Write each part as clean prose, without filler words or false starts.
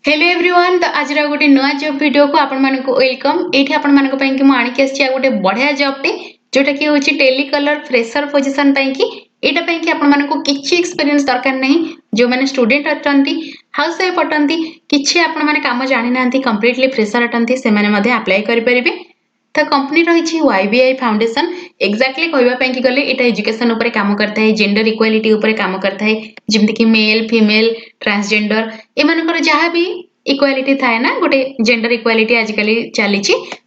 Hello everyone. तो आज गोटे नुआ जॉब वीडियो को आपण मानक वेलकम। एठी आपण मानक पई कि मु आनिक आछि गोटे बढ़िया जॉब टे जोटा कि होछि टेली कलर फ्रेशर पोजीशन पई कि एटा पई कि आपण मानक किछि एक्सपीरियंस दरकार नहीं। जो माने स्टूडेंट अटंती हाउस वाइफ अटंती किछि आपण माने काम जानि नांती कंप्लीटली फ्रेशर अटंती से माने मध्ये अप्लाई करि परिबे। तो कंपनी रही YBI फाउंडेशन एक्जाक्टली कहवा कि गले एटा एजुकेशन ऊपर काम करता है, जेंडर इक्वालिटी ऊपर काम करता है, जमती कि मेल फीमेल ट्रांसजेंडर एमानकर जहाँ भी इक्वालिटी थाए ना गोटे जेंडर इक्वालिटी आजिकल चली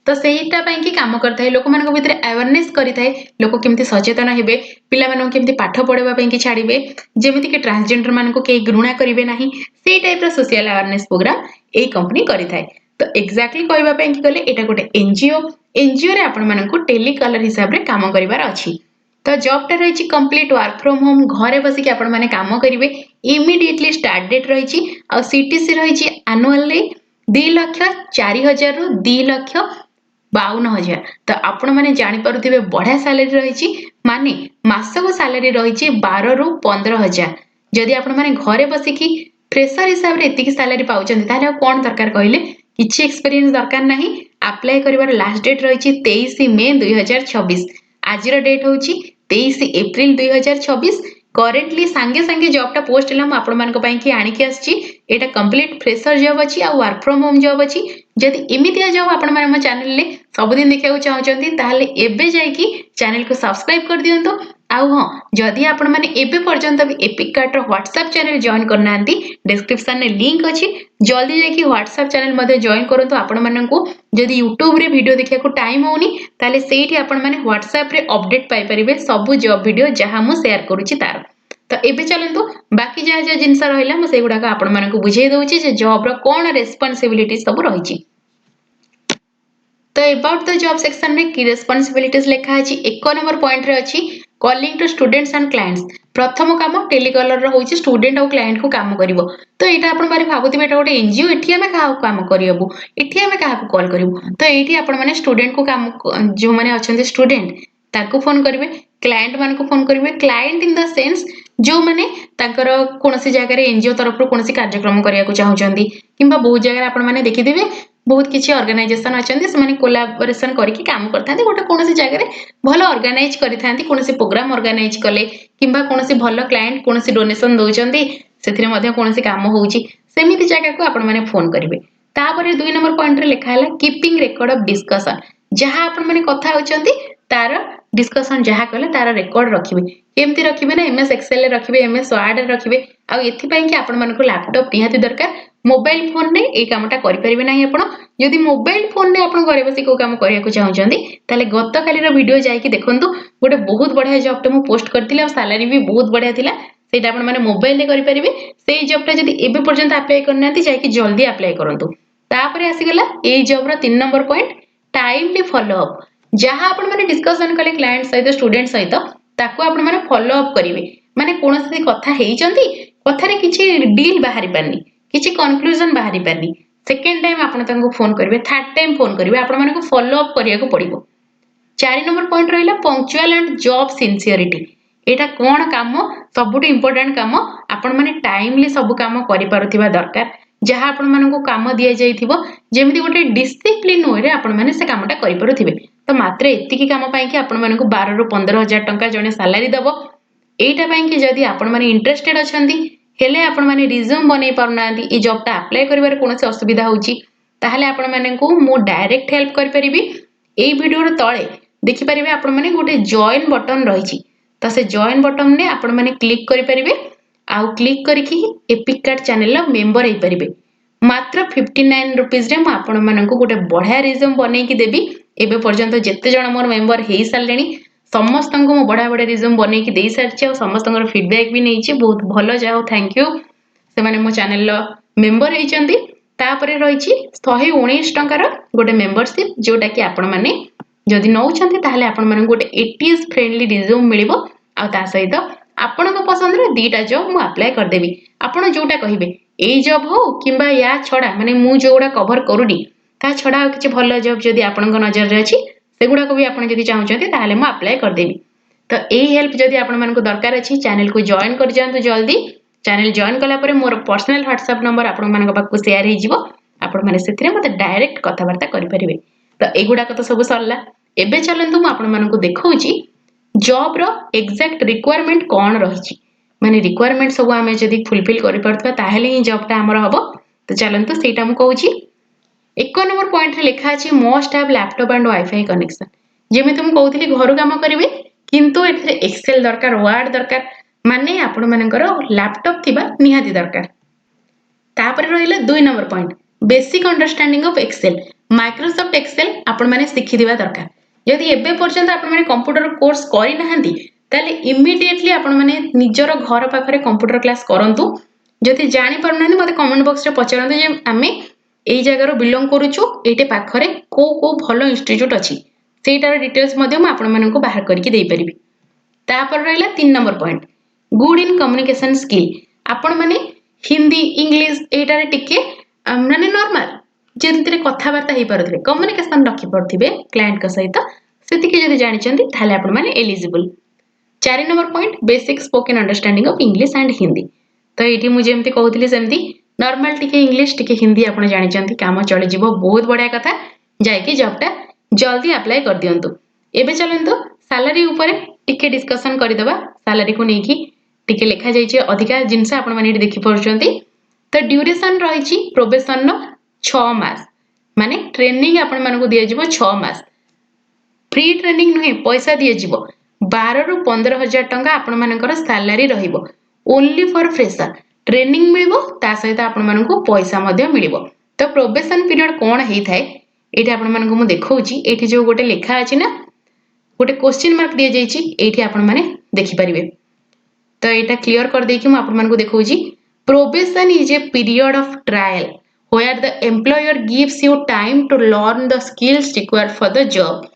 तो सेटा कि काम करता है। लोक मान भीतर अवेयरनेस करें लोक केमती सचेतन हेबे, पिला मानक केमती पाठ पढ़ाई कि छाड़े, जमीती कि ट्रांसजेंडर मानक कहीं घृणा करेंगे ना, से टाइप सोशल अवेयरनेस प्रोग्राम यही कंपनी करें। तो एक्जाक्टली कहवाई कि गले एटा गोटे एनजीओ रे आपण मानक टेली कलर हिसाब रे काम करिवार अछि। तो जॉबटा रही कंप्लीट वर्क फ्रॉम होम, घरे बसिक आपण माने काम करेंगे। इमिडिएटली स्टार्ट डेट रही आ सीटीसी रही एनुअली 2,04,000 रु 2,52,000। तो आपण माने जानि पारुथिबे बढ़िया सैलरी रही माने मासको सैलरी रही 12 रु 15,000। जदि आपण माने घरे बसिकी फ्रेशर हिसाब रे एतिकी सैलरी पाउचंती ताले कोन दरकार कहले, किछि एक्सपीरियंस दरकार नहीं। अप्लाई करिवार लास्ट डेट रही 23 मे 2026। आज डेट हूँ 23 एप्रिल 2026। करेन्टली सांगे सांगे जॉबटा पोस्ट है मुझे आणिक आटा कंप्लीट फ्रेशर जॉब अच्छी आ वर्क फ्रॉम होम जॉब अच्छी। जदि एमितिया जॉब आपण मो चैनल सबुदिन देखा चाहते ताहले एबे जाइकी चैनल को सब्सक्राइब कर दियंतो। आउ हाँ, जदि आपण माने एबे पर्यंत भी epic card WhatsApp channel join करना डिस्क्रिप्शन में लिंक अच्छी, जल्दी जाइए व्हाट्सएप चैनल मध्य जॉइन करंतु। आपण माननकु जदि यूट्यूब रे वीडियो देखा को टाइम होनी ताले सेठी आपण माने व्हाट्सएप रे अपडेट पाई परिबे सब जॉब वीडियो जहां मु शेयर करूची तार। तो एबे चलंतु बाकी जहाँ जहाँ जिनस रहिला मु सेगुडा को आपण माननकु बुझेई दउची जे जॉब रो कोन रेस्पोंसिबिलिटी सब रहिची। तो अबाउट द जॉब सेक्शन में की रेस्पोंसिबिलिटीज लिखा अछि। 1 नंबर पॉइंट रे अछि calling to students and clients. प्रथम काम टेलीकॉलर रो होछि स्टूडेंट और क्लाइंट को काम करिवो। तो एटा आपण माने भाबुथिबे एटा गोटे एनजीओ, एठी हमें काहा काम करियबु, एठी हमें काहा को कॉल करिवु। तो एठी आपण माने स्टूडेंट को काम जो माने अछंती स्टूडेंट ताको फोन करिवे, क्लाइंट मान को फोन करिवे। क्लाइंट इन द सेंस जो माने ताकर कोनोसी जगह रे एनजीओ तरफ रो कोनोसी कार्यक्रम करिया को चाहुचंदी, किंबा बहुत जगह आपण माने देखिदिबे बहुत किसी ऑर्गेनाइजेशन अच्छा से कोलाबोरेशन करके काम करते गोटे कौन जगह भल ऑर्गेनाइज करते कौन प्रोग्राम ऑर्गेनाइज कले किंबा कौन भल क्लाइंट कौन डोनेशन दौरान से कौन काम होमती जगह को आपण मैंने फोन करेंगे। तापर 2 नंबर पॉइंट रे लिखा है कीपिंग रेकर्ड ऑफ डिस्कशन। जहाँ आपण मैंने कथा होचंती तार डिस्कशन जहाँ कले तार रेकर्ड रखिबे। केमती रखिबे ना एमएस एक्सेल रखिबे, एमएस वर्ड रखिबे। आ एथिपाई कि आपण मानको लैपटॉप निहाती दरकार। मोबाइल फोन ने ए कामटा करि परिबे नाही। आपण जदि मोबाइल फोन ने आपण घरे बसी को काम करिया को चाहउचंदी ताले गत काली रो वीडियो जाईकी देखंतु। गोटे बहुत बढ़िया जॉब मु पोस्ट करथिले आ सैलरी भी बहुत बढ़िया थिला। सेटा आपण माने मोबाइल ले करि परिबे। सेई जॉबटा जदि एबे पर्यंत अप्लाई करनांती जाईकी जल्दी अप्लाई करंतु। तापरे आसीगला ए जॉब रो 3 number point timely follow up. जहाँ आपण माने डिस्कशन कले क्लाइंट सहित स्टूडेंट सहित ताको आपण माने फॉलो अप करिवे। माने कोनोसी कथा हेइचंती कथा रे किछि डील बाहरी पानी, किछि कंक्लूजन बाहरी पानी, सेकेंड टाइम आपण तांको फोन करिवे, थर्ड टाइम फोन करिवे, आपण माने को फॉलो अप करिया को पड़िबो। 4 नंबर पॉइंट रहिला पंक्चुअल एंड जॉब सिंसियरिटी। एटा कोन काम सबुठ इंपोर्टेंट काम आपण माने टाइमली सब काम करि पारुथिबा दरकार। जहाँ आपण मानको काम दिया जाइथिबो जेमिति गोटे डिसिप्लिन वे रे आपण माने से कामटा करि पारुथिबे। तो मात्र एतिकी काम पाई कि आपण मानको 12 रु 15,000 टंका जने सैलरी दबो। एटा पाई कि जदि आपण माने इंटरेस्टेड अछंती हेले आपण माने रिज्यूम बनै पारुनांती ई जॉबटा अप्लाई करिवार कोनोसी असुविधा होउची ताहले आपण माननकु मु डायरेक्ट हेल्प कर परिबी। एई वीडियो रो तळे देखि परिबे आपण माने गोटे जॉइन बटन रहिची। तो से जॉइन बटन ने आपण माने क्लिक करि परिबे। आउ क्लिक करिकि एपिक कार्ड चैनल रो मेंबर हेइ परिबे। मात्र 59 रुपीस रे मु आपण माननकु गोटे बढ़िया रिज्यूम बनै कि देबी। एबे पर्यंत जेते जण मोर मेंबर हेइ सारलेनी समस्त को मु बढ़िया बढ़िया रिज्यूम बनै कि देई सारछि। आ समस्त फीडबैक भी नैछि बहुत भलो जाओ, थैंक यू। से माने मो चैनल रो मेंबर हेइचंती। तापरे रहिछि 119 टंकार गोटे मेंबरशिप जोटा कि आपण माने जदि नौछंती ताहले आपण माने गोटे एटीएस फ्रेंडली रिज्यूम मिलिबो। आ ता सहित आपणक पसंद रे दीटा जॉब मु अप्लाई कर देबी। आपण जोटा कहिबे एई जॉब हो किंबा या छडा माने मु जोडा कवर करूनी ता छडा किछि भलो जॉब जदि आपणक नजर रे अछि सेगुडा को भी आपण जदि चाहउछंती ताहले मु अप्लाई कर देबी। तो एई हेल्प जदि आपण मानको दरकार अछि चैनल को जॉइन कर जांतु जल्दी। चैनल जॉइन कला परे मोर पर्सनल व्हाट्सएप नंबर आपण मानक पाखु शेयर हे जिवो आपण माने सेथिरे मते डायरेक्ट कथावार्ता करि परिबे। तो एगुडा तो सब सरला एबे चलंतु मु आपण मानक देखौची जॉब रो एग्जैक्ट रिक्वायरमेंट कोन रहिची माने रिक्वायरमेंट सब आमे जदी फुलफिल करि परथबा ताहेले ही जॉब ता हमर हबो। तो चलंतु सेटा मु कहूची 1 नंबर पॉइंट रे लिखा अछि must have laptop and wifi connection जेमे तुम कहउतली घर काम करिवे किंतु एथिरे एक्सेल दरकार वर्ड दरकार माने आपण मानकर लैपटॉप थिबा निहाती दरकार। तापर रहिला 2 number point basic understanding of Excel Microsoft Excel आपण माने सिखि दिबा दरकार। यदि एबे पर्यंत आपण माने कंप्यूटर कोर्स करि नाहंती ताले इमीडिएटली आपण माने निजर घर पाखरे कंप्यूटर क्लास करंतु। जदि जानि परनांती मते कमेंट बॉक्स रे पचारंतु जे आमे एई जगह रो बिलोंग करूछु एटे पाखरे को भलो इंस्टिट्यूट अछि सेटार डिटेल्स मध्ये म आपण माननको बाहर करके देई परिबी। तापर रहिला 3 number point good in communication skill आपण माने हिंदी इंग्लिश एटारे टिके माने नॉर्मल जेंतिरे कथावार्ता हे परथिबे कम्युनिकेशन रखि परथिबे क्लाइंट का सहित सेतिके जदि जानिचंती थाले आपण माने eligible. 4 number point basic spoken understanding of English and Hindi तो एठी मु जेमति कहउतली सेमति नॉर्मल टिके इंग्लिश टिके हिंदी आपण जानिचंती काम चली जिवो बहुत बढ़िया कथा जाय कि जॉबटा जल्दी अप्लाई कर दियंतु। एबे चलंतु सैलरी ऊपर टिके डिस्कशन करि दबा सैलरी को नेकी टिके लिखा जाइछे अधिका जिंस आपण माने देखि परछंती। तो ड्यूरेशन रहिछि प्रोबेशन नो 6 मास माने ट्रेनिंग आपण मानको दिया जिवो 6 मास फ्री ट्रेनिंग नुहे पैसा दिया जिवो 12 रु 15 हजार टंका आपण मानकर सैलरी रहिबो ओनली फॉर फ्रेशर ट्रेनिंग मिलिबो ता सहित आपण मानको पैसा मध्ये मिलिबो। तो प्रोबेशन पीरियड कोन हेई थाए एठी आपण मानको मु देखौची एठी जो गोटे लेखा अछि ना गोटे क्वेश्चन मार्क दिया जाइछि एठी आपण माने देखि परिबे। तो एटा क्लियर कर देकी मु आपण मानको देखौची probation is a period of trial where the employer gives you time to learn the skills required for the job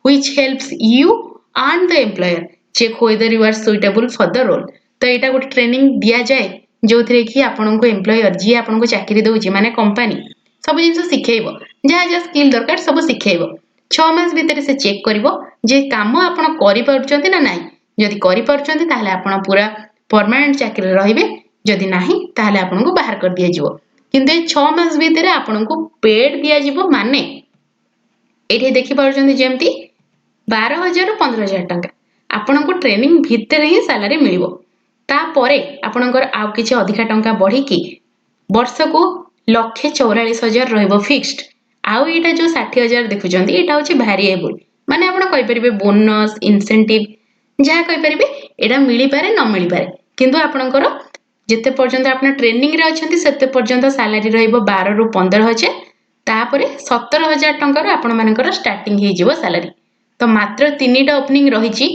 which helps you and the employer check whether you are suitable for the role। तो एटा गोटे training दिया जाए जो थरे कि आपनको employer जी आपनको चाकरी दउची माने company सब जिंस सिखेइबो जा जा स्किल दरकार सब सिखेइबो 6 मास भीतर से चेक करिवो जे काम आपण करि परचंती ना नाही जदि करि परचंती ताहले आपण पूरा परमानेंट चाकरी रहिबे जदि नाही ताहले आपनको बाहर कर दिया जिवो किंतु 6 मास भीतर आपनको पेड दिया जिवो माने एठी देखि परचंती जेमती 12000 रु 15000 टंका आपनको ट्रेनिंग भीतर ही सैलरी मिलिबो ता परे आपनकर आउ किछि अधिका टंका बढ़ी कि वर्ष को 1,44,000 रहइबो फिक्स्ड आउ एटा जो 60,000 देखुचंती एटा होछि वेरिएबल माने आपण कहि परिबे बोनस इंसेंटिव जहा कहि परिबे एटा मिली पारे न मिली पारे किंतु आपनकर जेते पर्यंत आपण ट्रेनिंग रे अछंती सेते पर्यंत सैलरी रहइबो 12 रु 15,000 ता परे 17,000 टंका रो आपण मानकर स्टार्टिंग हे जिवो सैलरी। तो मात्र 3टा ओपनिंग रहिछि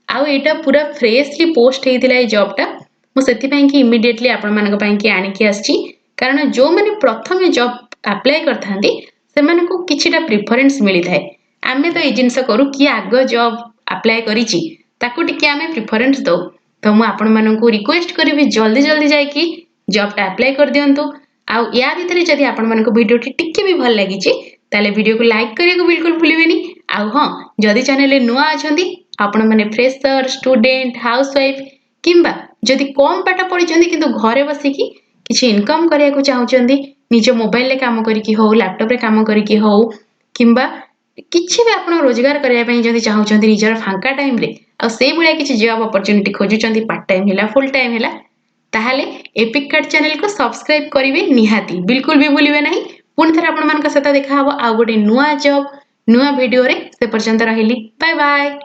आउ एटा पूरा फ्रेशली पोस्ट हेतिला ए जॉब टा मु सेति पई कि इमीडिएटली आपण मानक पई कि आनि कि आछि कारण जो माने प्रथम जॉब अप्लाई करथांती से मानको किछिटा प्रेफरेंस मिली थाए आमे तो ए जिंस करू कि आगो जॉब अप्लाई करिछि ताकू टिके आमे प्रेफरेंस दो। तो मु आपण मानकू रिक्वेस्ट करबी जल्दी जल्दी जाय कि जॉब टा अप्लाई कर दियंतु आउ या भितरे जदि आपण मानकू वीडियो टिके भी भल लागिछि ताले वीडियो को लाइक करियो बिल्कुल भूलिबेनी आउ हां जदि चैनल ले नुआ अछंती आपण माने फ्रेशर स्टूडेंट हाउसवाइफ किंबा जदि कम पाठ पढिचंती किंतु घरे बसी कि किछि इनकम करिया को चाहउचंती निज मोबाइल ले काम करी कि हो लैपटॉप रे काम करी कि हो किंबा किछि भी आपण रोजगार करिया पई जदि चाहउचंती निजर फांका टाइम रे आ सेई बुलिया किछि जॉब अपॉर्चुनिटी खोजुचंती पार्ट टाइम हैला फुल टाइम हैला ताहाले एपिक कार्ड चैनल को सब्सक्राइब करिवे निहाती बिल्कुल भी भूलिबे नाही। पुन थरा आपण मान का सता देखा हबो आ गोटे नुआ जॉब नुआ वीडियो रे से पर्यंत रहिली बाय बाय।